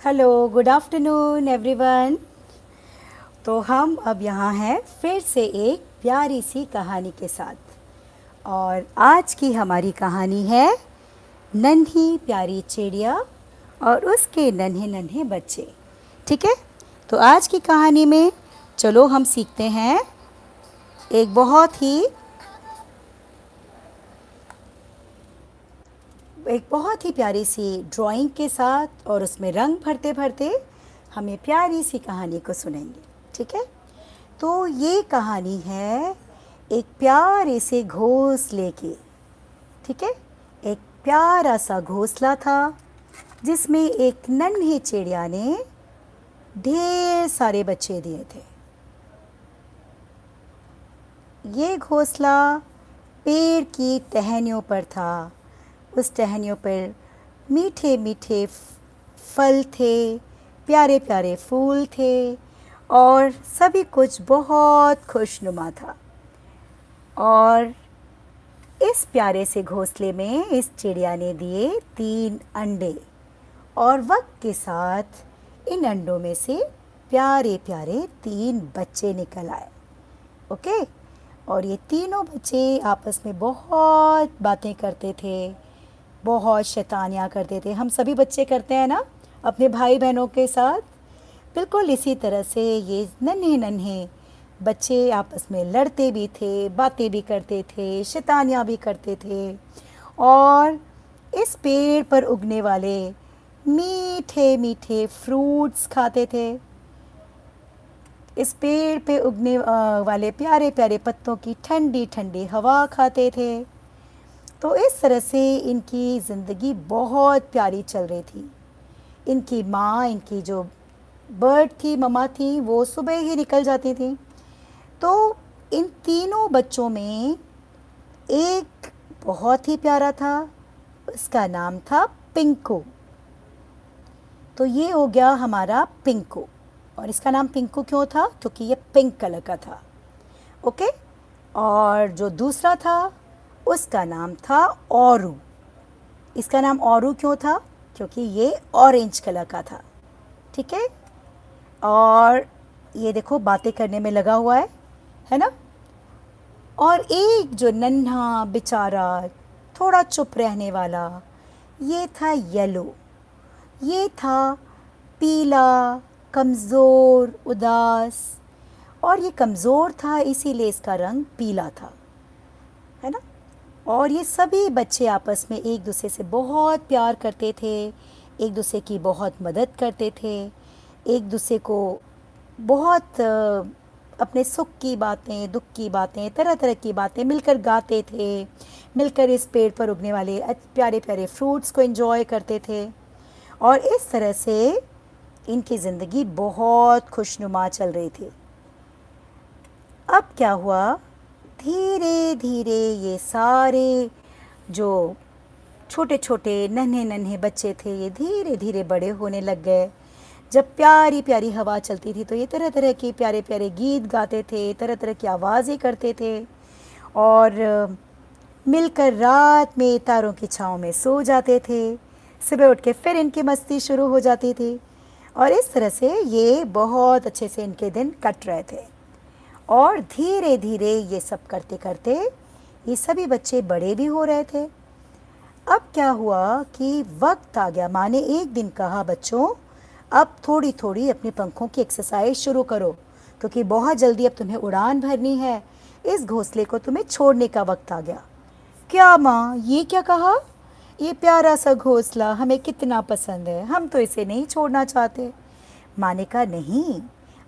Hello, good afternoon everyone. तो हम अब यहाँ हैं फिर से एक प्यारी सी कहानी के साथ। और आज की हमारी कहानी है नन्ही प्यारी चिड़िया और उसके नन्हे नन्हे बच्चे। ठीक है, तो आज की कहानी में चलो हम सीखते हैं एक बहुत ही प्यारी सी ड्राइंग के साथ, और उसमें रंग भरते भरते हमें प्यारी सी कहानी को सुनेंगे। ठीक है, तो ये कहानी है एक प्यारे से घोंसले की। ठीक है, एक प्यारा सा घोंसला था जिसमें एक नन्ही चिड़िया ने ढेर सारे बच्चे दिए थे। ये घोंसला पेड़ की टहनियों पर था। उस टहनियों पर मीठे मीठे फल थे, प्यारे प्यारे फूल थे और सभी कुछ बहुत खुशनुमा था। और इस प्यारे से घोंसले में इस चिड़िया ने दिए 3 अंडे, और वक्त के साथ इन अंडों में से प्यारे प्यारे 3 बच्चे निकल आए। ओके, और ये तीनों बच्चे आपस में बहुत बातें करते थे, बहुत शैतानियाँ करते थे। हम सभी बच्चे करते हैं ना अपने भाई बहनों के साथ। बिल्कुल इसी तरह से ये नन्हे नन्हे बच्चे आपस में लड़ते भी थे, बातें भी करते थे, शैतानियाँ भी करते थे। और इस पेड़ पर उगने वाले मीठे मीठे फ्रूट्स खाते थे। इस पेड़ पे उगने वाले प्यारे प्यारे पत्तों की ठंडी ठंडी हवा खाते थे। तो इस तरह से इनकी ज़िंदगी बहुत प्यारी चल रही थी। इनकी माँ, इनकी जो बर्ड थी, मम्मा थी, वो सुबह ही निकल जाती थी। तो इन तीनों बच्चों में एक बहुत ही प्यारा था, उसका नाम था पिंकू। तो ये हो गया हमारा पिंकू। और इसका नाम पिंकू क्यों था? क्योंकि ये पिंक कलर का था। ओके, और जो दूसरा था उसका नाम था औरू। इसका नाम औरू क्यों था? क्योंकि ये ऑरेंज कलर का था। ठीक है, और ये देखो बातें करने में लगा हुआ है ना। और एक जो नन्हा बेचारा थोड़ा चुप रहने वाला, ये था येलो। ये था पीला, कमज़ोर, उदास। और ये कमज़ोर था इसीलिए इसका रंग पीला था, है ना। और ये सभी बच्चे आपस में एक दूसरे से बहुत प्यार करते थे, एक दूसरे की बहुत मदद करते थे, एक दूसरे को बहुत अपने सुख की बातें, दुख की बातें, तरह तरह की बातें मिलकर गाते थे, मिलकर इस पेड़ पर उगने वाले प्यारे प्यारे फ्रूट्स को एंजॉय करते थे। और इस तरह से इनकी ज़िंदगी बहुत खुशनुमा चल रही थी। अब क्या हुआ, धीरे धीरे ये सारे जो छोटे छोटे नन्हे नन्हे बच्चे थे ये धीरे धीरे बड़े होने लग गए। जब प्यारी प्यारी हवा चलती थी तो ये तरह तरह के प्यारे प्यारे गीत गाते थे, तरह तरह की आवाज़ें करते थे, और मिलकर रात में तारों की छाँव में सो जाते थे। सुबह उठ के फिर इनकी मस्ती शुरू हो जाती थी। और इस तरह से ये बहुत अच्छे से इनके दिन कट रहे थे। और धीरे धीरे ये सब करते करते ये सभी बच्चे बड़े भी हो रहे थे। अब क्या हुआ कि वक्त आ गया। माँ ने एक दिन कहा, बच्चों अब थोड़ी थोड़ी अपने पंखों की एक्सरसाइज शुरू करो, क्योंकि बहुत जल्दी अब तुम्हें उड़ान भरनी है। इस घोंसले को तुम्हें छोड़ने का वक्त आ गया। क्या माँ, ये क्या कहा? ये प्यारा सा घोंसला हमें कितना पसंद है, हम तो इसे नहीं छोड़ना चाहते। माँ ने कहा, नहीं,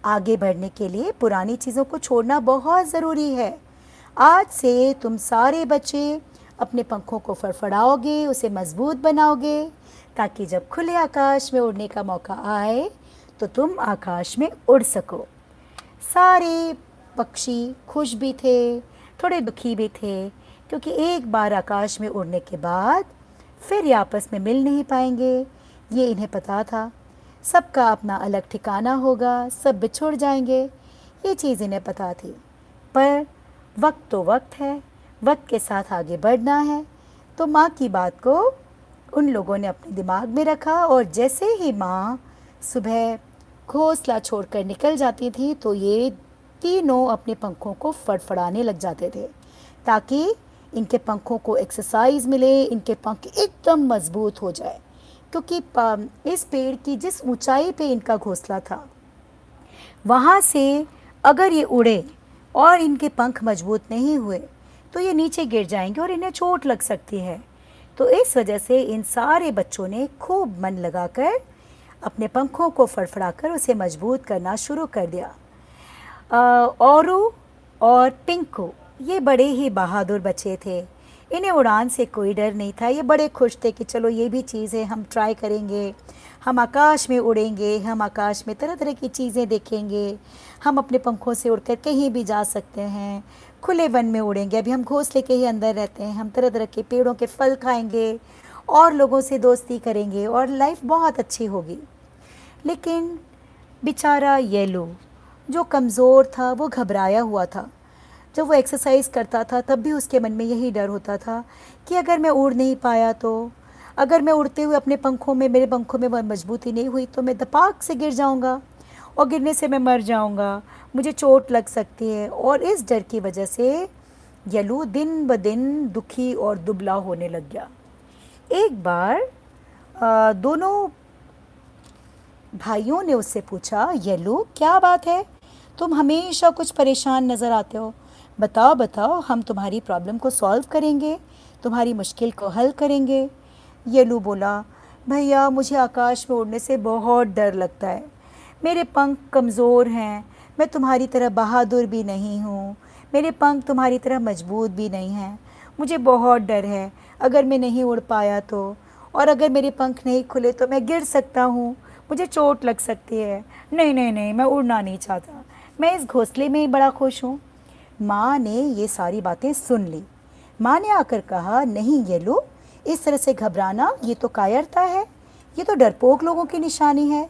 आगे बढ़ने के लिए पुरानी चीज़ों को छोड़ना बहुत ज़रूरी है। आज से तुम सारे बच्चे अपने पंखों को फड़फड़ाओगे, उसे मजबूत बनाओगे, ताकि जब खुले आकाश में उड़ने का मौका आए तो तुम आकाश में उड़ सको। सारे पक्षी खुश भी थे, थोड़े दुखी भी थे, क्योंकि एक बार आकाश में उड़ने के बाद फिर ये आपस में मिल नहीं पाएंगे। ये इन्हें पता था। सबका अपना अलग ठिकाना होगा, सब बिछुड़ जाएंगे, ये चीज़ इन्हें पता थी। पर वक्त तो वक्त है, वक्त के साथ आगे बढ़ना है। तो माँ की बात को उन लोगों ने अपने दिमाग में रखा, और जैसे ही माँ सुबह घोंसला छोड़कर निकल जाती थी तो ये तीनों अपने पंखों को फड़फड़ाने लग जाते थे ताकि इनके पंखों को एक्सरसाइज मिले, इनके पंख एकदम मजबूत हो जाए। क्योंकि इस पेड़ की जिस ऊंचाई पे इनका घोंसला था, वहाँ से अगर ये उड़े और इनके पंख मजबूत नहीं हुए तो ये नीचे गिर जाएंगे और इन्हें चोट लग सकती है। तो इस वजह से इन सारे बच्चों ने खूब मन लगाकर अपने पंखों को फड़फड़ाकर उसे मजबूत करना शुरू कर दिया। औरू और पिंकू ये बड़े ही बहादुर बच्चे थे। इन्हें उड़ान से कोई डर नहीं था। ये बड़े खुश थे कि चलो ये भी चीज़ है, हम ट्राई करेंगे, हम आकाश में उड़ेंगे, हम आकाश में तरह तरह की चीज़ें देखेंगे, हम अपने पंखों से उड़कर कहीं भी जा सकते हैं, खुले वन में उड़ेंगे। अभी हम घोंसले के ही अंदर रहते हैं, हम तरह तरह के पेड़ों के फल खाएंगे और लोगों से दोस्ती करेंगे और लाइफ बहुत अच्छी होगी। लेकिन बेचारा येलो जो कमज़ोर था, वो घबराया हुआ था। जब वो एक्सरसाइज करता था तब भी उसके मन में यही डर होता था कि अगर मैं उड़ नहीं पाया तो, अगर मैं उड़ते हुए अपने पंखों में, मेरे पंखों में वह मजबूती नहीं हुई तो मैं दपाक से गिर जाऊंगा और गिरने से मैं मर जाऊंगा, मुझे चोट लग सकती है। और इस डर की वजह से येलो दिन ब दिन दुखी और दुबला होने लग गया। एक बार दोनों भाइयों ने उससे पूछा, येलो क्या बात है, तुम हमेशा कुछ परेशान नज़र आते हो, बताओ बताओ, हम तुम्हारी प्रॉब्लम को सॉल्व करेंगे, तुम्हारी मुश्किल को हल करेंगे। येलो बोला, भैया मुझे आकाश में उड़ने से बहुत डर लगता है, मेरे पंख कमज़ोर हैं, मैं तुम्हारी तरह बहादुर भी नहीं हूँ, मेरे पंख तुम्हारी तरह मजबूत भी नहीं हैं, मुझे बहुत डर है, अगर मैं नहीं उड़ पाया तो, और अगर मेरे पंख नहीं खुले तो मैं गिर सकता हूँ, मुझे चोट लग सकती है। नहीं नहीं नहीं, मैं उड़ना नहीं चाहता, मैं इस घोंसले में ही बड़ा खुश हूँ। माँ ने ये सारी बातें सुन ली। माँ ने आकर कहा, नहीं येलो, इस तरह से घबराना ये तो कायरता है, ये तो डरपोक लोगों की निशानी है।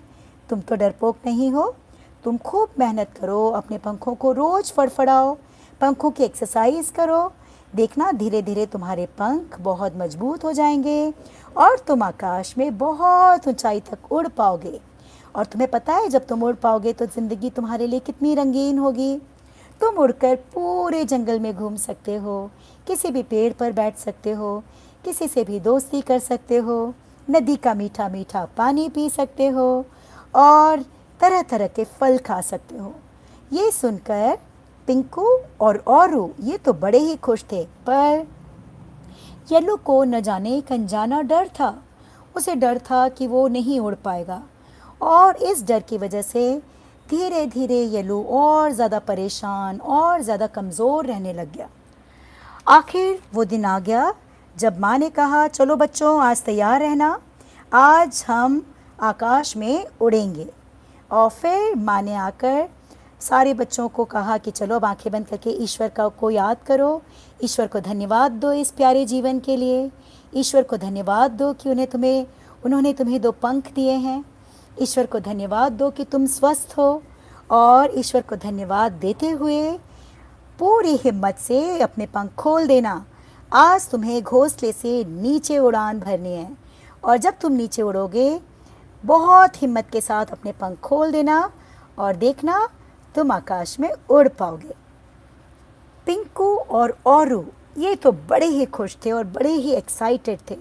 तुम तो डरपोक नहीं हो, तुम खूब मेहनत करो, अपने पंखों को रोज़ फड़फड़ाओ, पंखों की एक्सरसाइज करो, देखना धीरे धीरे तुम्हारे पंख बहुत मजबूत हो जाएंगे और तुम आकाश में बहुत ऊंचाई तक उड़ पाओगे। और तुम्हें पता है जब तुम उड़ पाओगे तो ज़िंदगी तुम्हारे लिए कितनी रंगीन होगी। तुम उड़कर पूरे जंगल में घूम सकते हो, किसी भी पेड़ पर बैठ सकते हो, किसी से भी दोस्ती कर सकते हो, नदी का मीठा मीठा पानी पी सकते हो और तरह तरह के फल खा सकते हो। ये सुनकर पिंकू और औरू ये तो बड़े ही खुश थे, पर येलो को न जाने एक अनजाना डर था। उसे डर था कि वो नहीं उड़ पाएगा और इस डर की वजह से धीरे धीरे येलो और ज़्यादा परेशान और ज़्यादा कमज़ोर रहने लग गया। आखिर वो दिन आ गया जब माँ ने कहा, चलो बच्चों आज तैयार रहना, आज हम आकाश में उड़ेंगे। और फिर माँ ने आकर सारे बच्चों को कहा कि चलो अब आंखें बंद करके ईश्वर को याद करो, ईश्वर को धन्यवाद दो इस प्यारे जीवन के लिए, ईश्वर को धन्यवाद दो कि उन्होंने तुम्हें 2 पंख दिए हैं, ईश्वर को धन्यवाद दो कि तुम स्वस्थ हो, और ईश्वर को धन्यवाद देते हुए पूरी हिम्मत से अपने पंख खोल देना। आज तुम्हें घोंसले से नीचे उड़ान भरनी है और जब तुम नीचे उड़ोगे बहुत हिम्मत के साथ अपने पंख खोल देना और देखना तुम आकाश में उड़ पाओगे। पिंकू और औरू ये तो बड़े ही खुश थे और बड़े ही एक्साइटेड थे।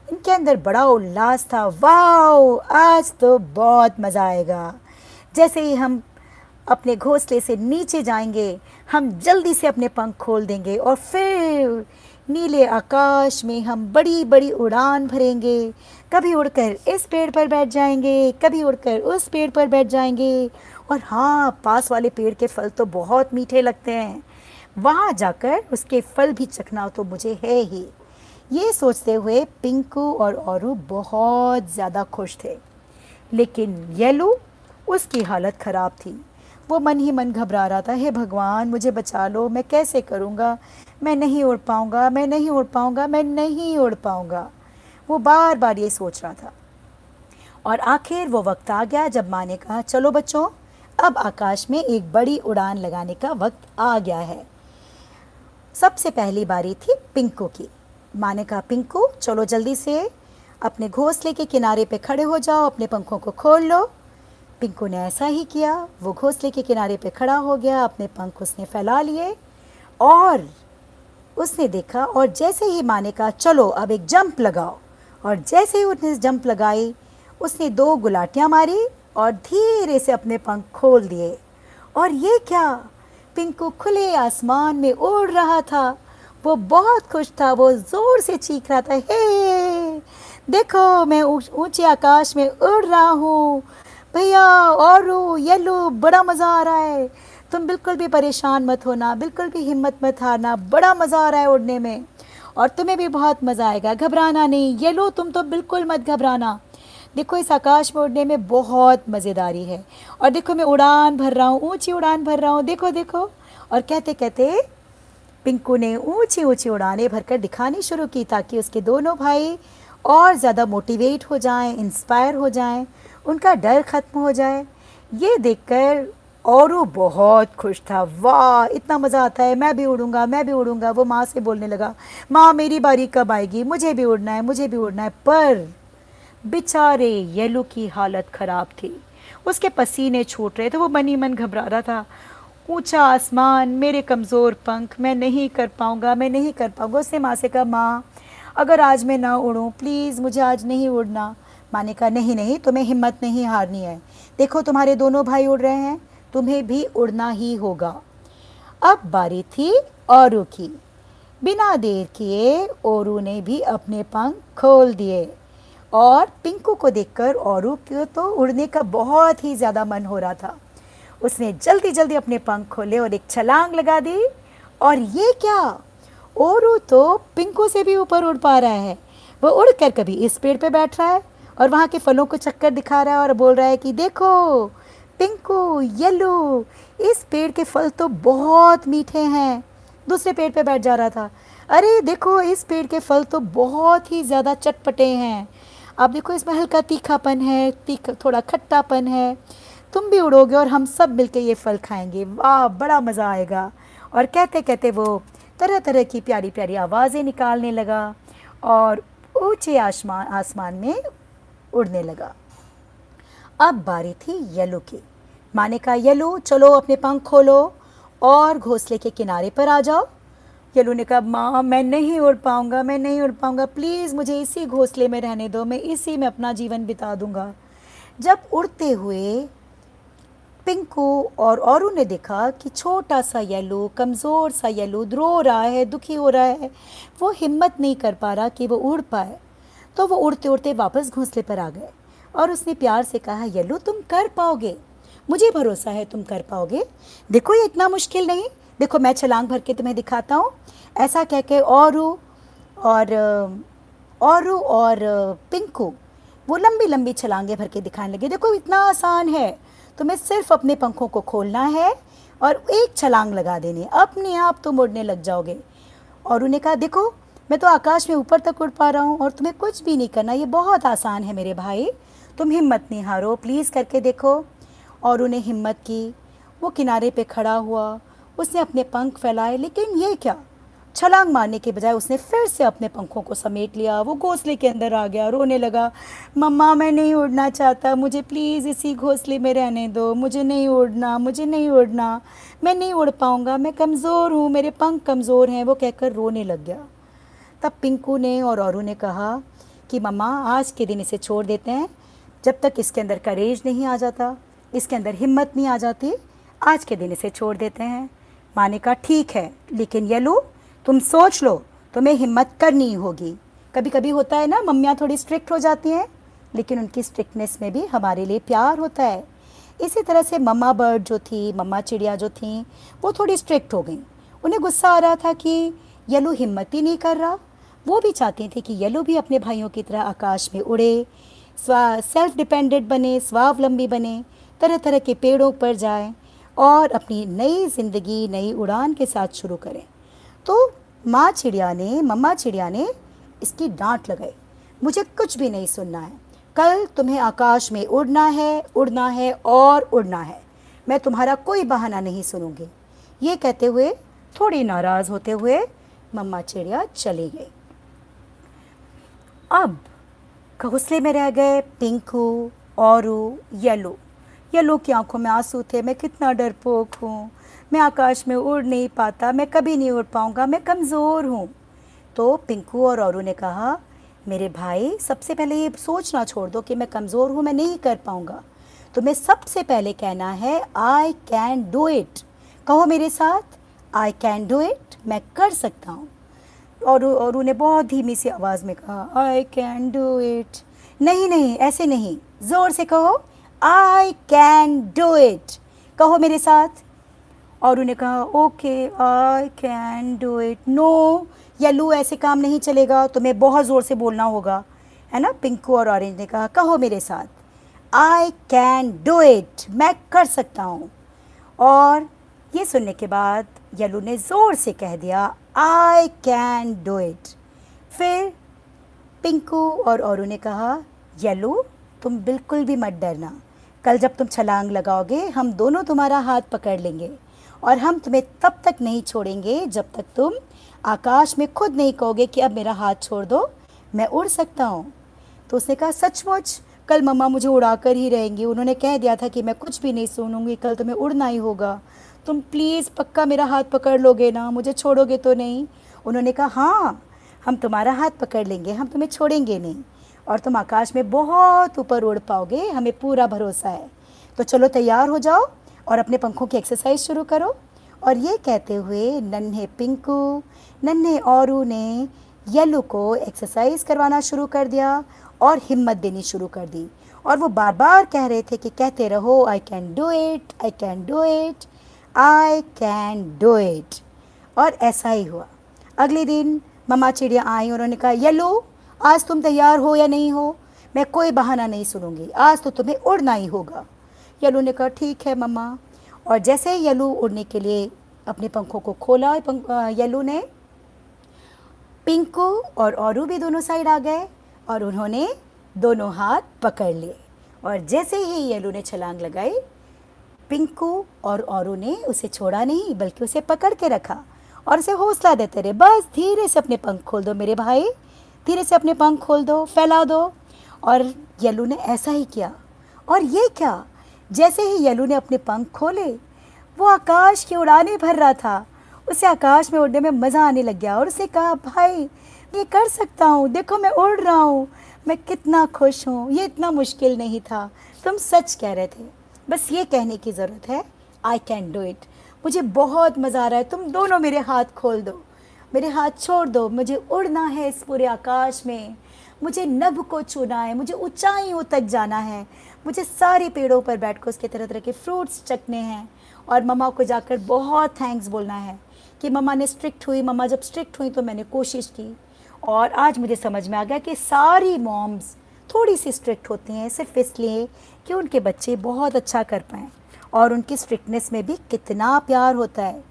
इनके अंदर बड़ा उल्लास था। वाओ, आज तो बहुत मज़ा आएगा। जैसे ही हम अपने घोंसले से नीचे जाएंगे, हम जल्दी से अपने पंख खोल देंगे और फिर नीले आकाश में हम बड़ी बड़ी उड़ान भरेंगे। कभी उड़कर इस पेड़ पर बैठ जाएंगे, कभी उड़कर उस पेड़ पर बैठ जाएंगे। और हाँ, पास वाले पेड़ के फल तो बहुत मीठे लगते हैं, वहाँ जाकर उसके फल भी चखना तो मुझे है ही। ये सोचते हुए पिंकू और औरू बहुत ज़्यादा खुश थे। लेकिन येलो, उसकी हालत ख़राब थी। वो मन ही मन घबरा रहा था, हे भगवान मुझे बचा लो, मैं कैसे करूँगा, मैं नहीं उड़ पाऊँगा, मैं नहीं उड़ पाऊँगा, मैं नहीं उड़ पाऊँगा। वो बार बार ये सोच रहा था। और आखिर वो वक्त आ गया जब माँ ने कहा, चलो बच्चों अब आकाश में एक बड़ी उड़ान लगाने का वक्त आ गया है। सबसे पहली बारी थी पिंकू की। माँ ने कहा, पिंकू चलो जल्दी से अपने घोंसले के किनारे पे खड़े हो जाओ, अपने पंखों को खोल लो पिंकू ने ऐसा ही किया। वो घोंसले के किनारे पे खड़ा हो गया, अपने पंख उसने फैला लिए और उसने देखा, और जैसे ही माँ ने कहा चलो अब एक जंप लगाओ, और जैसे ही उसने जंप लगाई उसने 2 गुलाटियाँ मारी और धीरे से अपने पंख खोल दिए। और ये क्या, पिंकू खुले आसमान में उड़ रहा था। वो बहुत खुश था, वो ज़ोर से चीख रहा था, हे देखो मैं ऊंचे आकाश में उड़ रहा हूँ भैया, और येलो, बड़ा मज़ा आ रहा है। तुम बिल्कुल भी परेशान मत होना, बिल्कुल भी हिम्मत मत हारना, बड़ा मज़ा आ रहा है उड़ने में और तुम्हें भी बहुत मज़ा आएगा, घबराना नहीं। येलो तुम तो बिल्कुल मत घबराना, देखो इस आकाश में उड़ने में बहुत मज़ेदारी है। और देखो मैं उड़ान भर रहा हूँ, ऊंची उड़ान भर रहा हूँ, देखो देखो। और कहते कहते पिंकू ने ऊंची ऊंची उड़ानें भरकर दिखानी शुरू की ताकि उसके दोनों भाई और ज़्यादा मोटिवेट हो जाएं, इंस्पायर हो जाएं, उनका डर ख़त्म हो जाए। ये देखकर औरू बहुत खुश था, वाह इतना मज़ा आता है, मैं भी उड़ूंगा, मैं भी उड़ूंगा। वो माँ से बोलने लगा, माँ मेरी बारी कब आएगी, मुझे भी उड़ना है, मुझे भी उड़ना है। पर बेचारे येलो की हालत ख़राब थी, उसके पसीने छूट रहे थे, वो मन ही मन घबरा रहा था। ऊंचा आसमान, मेरे कमज़ोर पंख, मैं नहीं कर पाऊंगा, मैं नहीं कर पाऊंगा। उसने माँ से कहा, माँ अगर आज मैं ना उड़ूं प्लीज़, मुझे आज नहीं उड़ना। माँ ने कहा, नहीं नहीं, तुम्हें हिम्मत नहीं हारनी है, देखो तुम्हारे दोनों भाई उड़ रहे हैं, तुम्हें भी उड़ना ही होगा। अब बारी थी औरू की। बिना देर किए औरू ने भी अपने पंख खोल दिए और पिंकू को देखकर औरू को तो उड़ने का बहुत ही ज़्यादा मन हो रहा था। उसने जल्दी जल्दी अपने पंख खोले और एक छलांग लगा दी। और ये क्या, औरू तो पिंकू से भी ऊपर उड़ पा रहा है। वो उड़कर कभी इस पेड़ पे बैठ रहा है और वहाँ के फलों को चक्कर दिखा रहा है और बोल रहा है कि देखो पिंकू, येलो, इस पेड़ के फल तो बहुत मीठे हैं। दूसरे पेड़ पे बैठ जा रहा था, अरे देखो इस पेड़ के फल तो बहुत ही ज़्यादा चटपटे हैं, आप देखो इसमें हल्का तीखापन है, थोड़ा खट्टापन है, तुम भी उड़ोगे और हम सब मिलके ये फल खाएंगे, वाह बड़ा मज़ा आएगा। और कहते कहते वो तरह तरह की प्यारी प्यारी आवाज़ें निकालने लगा और ऊंचे आसमान में उड़ने लगा। अब बारी थी येलो की। माँ ने कहा, येलो चलो अपने पंख खोलो और घोंसले के किनारे पर आ जाओ। येलो ने कहा, माँ मैं नहीं उड़ पाऊँगा, मैं नहीं उड़ पाऊँगा, प्लीज़ मुझे इसी घोंसले में रहने दो, मैं इसी में अपना जीवन बिता दूँगा। जब उड़ते हुए पिंकू और औरू ने देखा कि छोटा सा येलो, कमज़ोर सा येलो रो रहा है, दुखी हो रहा है, वो हिम्मत नहीं कर पा रहा कि वो उड़ पाए, तो वो उड़ते उड़ते वापस घोंसले पर आ गए और उसने प्यार से कहा, येलो तुम कर पाओगे, मुझे भरोसा है तुम कर पाओगे, देखो ये इतना मुश्किल नहीं, देखो मैं छलांग भर के तुम्हें दिखाता हूँ। ऐसा कह के औरू और पिंकू वो लंबी लंबी छलांगे भर के दिखाने लगे, देखो इतना आसान है, तुम्हें सिर्फ अपने पंखों को खोलना है और एक छलांग लगा देनी, अपने आप तुम उड़ने लग जाओगे। और उन्हें कहा, देखो मैं तो आकाश में ऊपर तक उड़ पा रहा हूँ और तुम्हें कुछ भी नहीं करना, ये बहुत आसान है मेरे भाई, तुम हिम्मत नहीं हारो, प्लीज़ करके देखो। और उन्हें हिम्मत की, वो किनारे पे खड़ा हुआ, उसने अपने पंख फैलाए, लेकिन ये क्या, छलांग मारने के बजाय उसने फिर से अपने पंखों को समेट लिया, वो घोंसले के अंदर आ गया, रोने लगा, मम्मा मैं नहीं उड़ना चाहता, मुझे प्लीज़ इसी घोंसले में रहने दो, मुझे नहीं उड़ना, मुझे नहीं उड़ना, मैं नहीं उड़ पाऊँगा, मैं कमज़ोर हूँ, मेरे पंख कमज़ोर हैं, वो कहकर रोने लग गया। तब पिंकू ने और औरू ने कहा कि मम्मा आज के दिन इसे छोड़ देते हैं, जब तक इसके अंदर करेज नहीं आ जाता, इसके अंदर हिम्मत नहीं आ जाती, आज के दिन इसे छोड़ देते हैं। माँ ने कहा, ठीक है, लेकिन येलो तुम सोच लो, तुम्हें हिम्मत करनी होगी। कभी कभी होता है ना, मम्मियाँ थोड़ी स्ट्रिक्ट हो जाती हैं, लेकिन उनकी स्ट्रिक्टनेस में भी हमारे लिए प्यार होता है। इसी तरह से मम्मा बर्ड जो थी, मम्मा चिड़िया जो थी, वो थोड़ी स्ट्रिक्ट हो गई। उन्हें गुस्सा आ रहा था कि येलो हिम्मत ही नहीं कर रहा। वो भी चाहती थी कि येलो भी अपने भाइयों की तरह आकाश में उड़े, सेल्फ डिपेंडेंट बने, स्वावलंबी बने, तरह तरह के पेड़ों पर जाए और अपनी नई ज़िंदगी नई उड़ान के साथ शुरू करें। तो मम्मा चिड़िया ने इसकी डांट लगाई, मुझे कुछ भी नहीं सुनना है, कल तुम्हें आकाश में उड़ना है और उड़ना है, मैं तुम्हारा कोई बहाना नहीं सुनूंगी। ये कहते हुए थोड़ी नाराज़ होते हुए मम्मा चिड़िया चली गई। अब घोंसले में रह गए पिंकू, औरू, येलो। येलो की आंखों में आंसू थे, मैं कितना डरपोक हूँ, मैं आकाश में उड़ नहीं पाता, मैं कभी नहीं उड़ पाऊँगा, मैं कमज़ोर हूँ। तो पिंकू और औरू ने कहा, मेरे भाई सबसे पहले ये सोचना छोड़ दो कि मैं कमज़ोर हूँ, मैं नहीं कर पाऊँगा। तुम्हें सबसे पहले कहना है आई कैन डू इट। कहो मेरे साथ, आई कैन डू इट, मैं कर सकता हूँ। और उन्हें बहुत धीमी सी आवाज़ में कहा, आई कैन डू इट। नहीं नहीं, ऐसे नहीं, ज़ोर से कहो, आई कैन डू इट। कहो मेरे साथ। और उन्हें कहा, okay I can do it. No yellow, ऐसे काम नहीं चलेगा, तुम्हें बहुत ज़ोर से बोलना होगा, है ना। पिंकू और ऑरेंज ने कहा, कहो मेरे साथ, आई कैन डू इट, मैं कर सकता हूँ। और ये सुनने के बाद येलो ने ज़ोर से कह दिया, आई कैन डू इट। फिर पिंकू और औरू ने कहा, येलो तुम बिल्कुल भी मत डरना, कल जब तुम छलांग लगाओगे हम दोनों तुम्हारा हाथ पकड़ लेंगे और हम तुम्हें तब तक नहीं छोड़ेंगे जब तक तुम आकाश में खुद नहीं कहोगे कि अब मेरा हाथ छोड़ दो, मैं उड़ सकता हूँ। तो उसने कहा, सचमुच? कल मम्मा मुझे उड़ा कर ही रहेंगी, उन्होंने कह दिया था कि मैं कुछ भी नहीं सुनूंगी, कल तुम्हें उड़ना ही होगा, तुम प्लीज़ पक्का मेरा हाथ पकड़ लोगे ना, मुझे छोड़ोगे तो नहीं? उन्होंने कहा, हाँ हम तुम्हारा हाथ पकड़ लेंगे, हम तुम्हें छोड़ेंगे नहीं और तुम आकाश में बहुत ऊपर उड़ पाओगे, हमें पूरा भरोसा है। तो चलो तैयार हो जाओ और अपने पंखों की एक्सरसाइज शुरू करो। और ये कहते हुए नन्हे पिंकू, नन्हे औरू ने येलो को एक्सरसाइज करवाना शुरू कर दिया और हिम्मत देनी शुरू कर दी। और वो बार बार कह रहे थे कि कहते रहो, आई can do it, I can do it, I can do it. और ऐसा ही हुआ। अगले दिन मम्मा चिड़िया आई, उन्होंने कहा, येलो आज तुम तैयार हो या नहीं हो? मैं कोई बहाना नहीं सुनूंगी, आज तो तुम्हें उड़ना ही होगा। येलो ने कहा, ठीक है मम्मा। और जैसे ही येलो उड़ने के लिए अपने पंखों को खोला, येलो ने, पिंकू और औरू भी दोनों साइड आ गए और उन्होंने दोनों हाथ पकड़ लिए। और जैसे ही येलो ने छलांग लगाई, पिंकू और औरू ने उसे छोड़ा नहीं बल्कि उसे पकड़ के रखा और उसे हौसला देते रहे, बस धीरे से अपने पंख खोल दो मेरे भाई, धीरे से अपने पंख खोल दो, फैला दो। और येलो ने ऐसा ही किया। और ये क्या, जैसे ही येलो ने अपने पंख खोले, वो आकाश की उड़ानें भर रहा था, उसे आकाश में उड़ने में मज़ा आने लग गया और उसे कहा, भाई ये कर सकता हूँ, देखो मैं उड़ रहा हूँ, मैं कितना खुश हूँ, ये इतना मुश्किल नहीं था, तुम सच कह रहे थे, बस ये कहने की ज़रूरत है, आई कैन डू इट। मुझे बहुत मज़ा आ रहा है, तुम दोनों मेरे हाथ खोल दो, मेरे हाथ छोड़ दो, मुझे उड़ना है इस पूरे आकाश में, मुझे नभ को छूना है, मुझे ऊंचाइयों तक जाना है, मुझे सारे पेड़ों पर बैठकर उसके तरह तरह के फ्रूट्स चखने हैं और मम्मा को जाकर बहुत थैंक्स बोलना है कि मम्मा ने स्ट्रिक्ट हुई, मम्मा जब स्ट्रिक्ट हुई तो मैंने कोशिश की और आज मुझे समझ में आ गया कि सारी मॉम्स थोड़ी सी स्ट्रिक्ट होती हैं सिर्फ इसलिए कि उनके बच्चे बहुत अच्छा कर पाएँ और उनकी स्ट्रिक्टनेस में भी कितना प्यार होता है।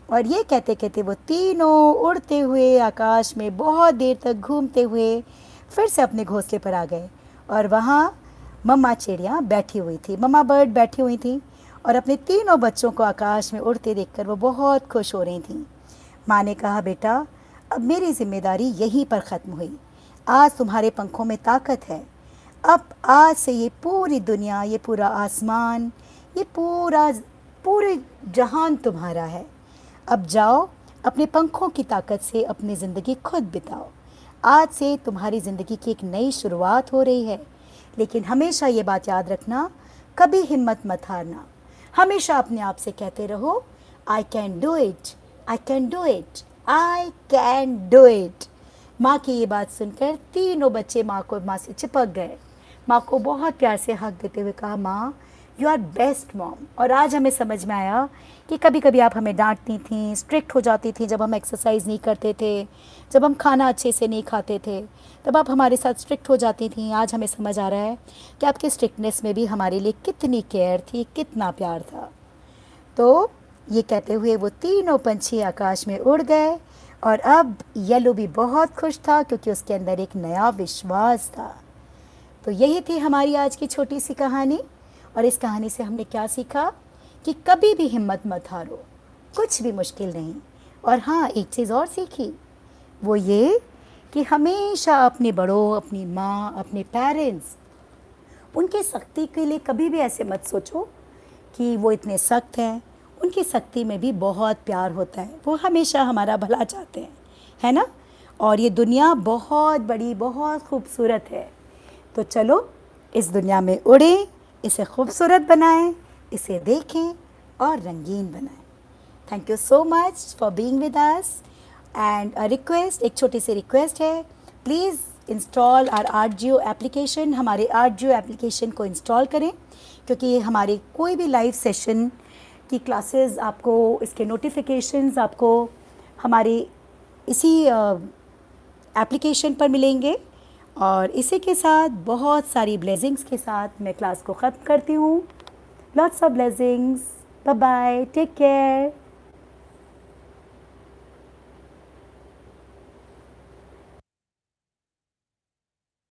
और ये कहते कहते वो तीनों उड़ते हुए आकाश में बहुत देर तक घूमते हुए फिर से अपने घोंसले पर आ गए और वहाँ मम्मा चिड़िया बैठी हुई थी, मम्मा बर्ड बैठी हुई थी और अपने तीनों बच्चों को आकाश में उड़ते देखकर वो बहुत खुश हो रही थी। माँ ने कहा, बेटा अब मेरी जिम्मेदारी यहीं पर ख़त्म हुई, आज तुम्हारे पंखों में ताकत है, अब आज से ये पूरी दुनिया, ये पूरा आसमान, ये पूरे जहान तुम्हारा है। अब जाओ अपने पंखों की ताकत से अपनी ज़िंदगी खुद बिताओ। आज से तुम्हारी ज़िंदगी की एक नई शुरुआत हो रही है, लेकिन हमेशा ये बात याद रखना, कभी हिम्मत मत हारना, हमेशा अपने आप से कहते रहो, आई can do it, I can do it, I can do it. माँ की ये बात सुनकर तीनों बच्चे माँ से चिपक गए, माँ को बहुत प्यार से हक देते हुए कहा, माँ यू आर बेस्ट मॉम। और आज हमें समझ में आया कि कभी कभी आप हमें डांटती थी, स्ट्रिक्ट हो जाती थी जब हम एक्सरसाइज नहीं करते थे, जब हम खाना अच्छे से नहीं खाते थे, तब आप हमारे साथ स्ट्रिक्ट हो जाती थी। आज हमें समझ आ रहा है कि आपकी स्ट्रिक्टनेस में भी हमारे लिए कितनी केयर थी, कितना प्यार था। तो ये कहते हुए वो तीनों पंछी आकाश में उड़ गए और अब येलो भी बहुत खुश था क्योंकि उसके अंदर एक नया विश्वास था। तो यही थी हमारी आज की छोटी सी कहानी और इस कहानी से हमने क्या सीखा कि कभी भी हिम्मत मत हारो, कुछ भी मुश्किल नहीं। और हाँ, एक चीज़ और सीखी, वो ये कि हमेशा अपने बड़ों, अपनी माँ, अपने पेरेंट्स, उनकी सख्ती के लिए कभी भी ऐसे मत सोचो कि वो इतने सख्त हैं। उनकी सख्ती में भी बहुत प्यार होता है, वो हमेशा हमारा भला चाहते हैं, है ना। और ये दुनिया बहुत बड़ी, बहुत खूबसूरत है। तो चलो इस दुनिया में उड़ें, इसे खूबसूरत बनाएं, इसे देखें और रंगीन बनाएं। Thank you so much for being with us. And a request, एक छोटी सी रिक्वेस्ट है, प्लीज़ इंस्टॉल आर आर्टजियो एप्लीकेशन। हमारे आर्टजियो एप्लीकेशन को इंस्टॉल करें, क्योंकि हमारी कोई भी लाइव सेशन की क्लासेस आपको, इसके नोटिफिकेशंस आपको हमारी इसी एप्लीकेशन पर मिलेंगे। और इसी के साथ बहुत सारी ब्लेसिंग्स के साथ मैं क्लास को ख़त्म करती हूँ। Lots of blessings, bye bye, take care.